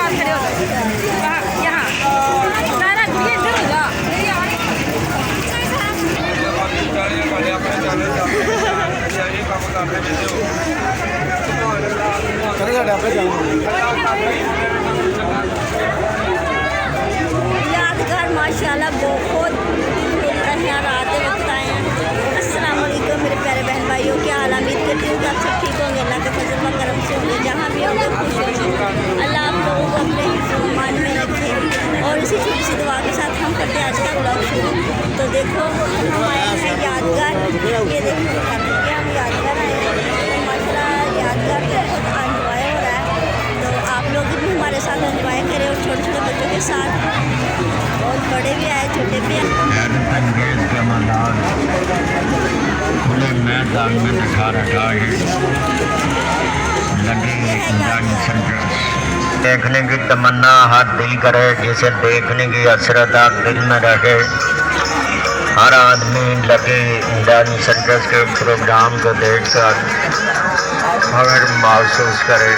पास खड़े हो गए यहाँ ना ना ये इधर हो जा यादगार माशाल्लाह बहुत रात वक्त आए हैं। अस्सलाम वालेकुम मेरे प्यारे बहन भाइयों, क्या हाल? उम्मीद करती हूँ कि आप सब ठीक होंगे। अल्लाह के फजल व करम से होंगे, जहाँ भी होंगे खुश होंगे। अल्लाह आप लोगों को अपने मान में रखे। और इसी छोटी सी दुआ के साथ हम करते हैं आज का ब्लॉग शुरू। तो देखो हम आए हैं यादगार, ये देखो हम यादगार आए हैं। माशाल्लाह यादगार बहुत एंजॉय हो रहा है, तो आप लोग भी हमारे साथ एंजॉय करें। और छोटे छोटे बच्चों के साथ बहुत बड़े भी आए, छोटे भी आए। खुले मैदान में बिठा रखा है, लगे देखने की तमन्ना हर दिल करे, जिसे देखने की हसरत दिल में रहे। हर आदमी लगे इंडियन सर्कस के प्रोग्राम को देखकर अगर महसूस करे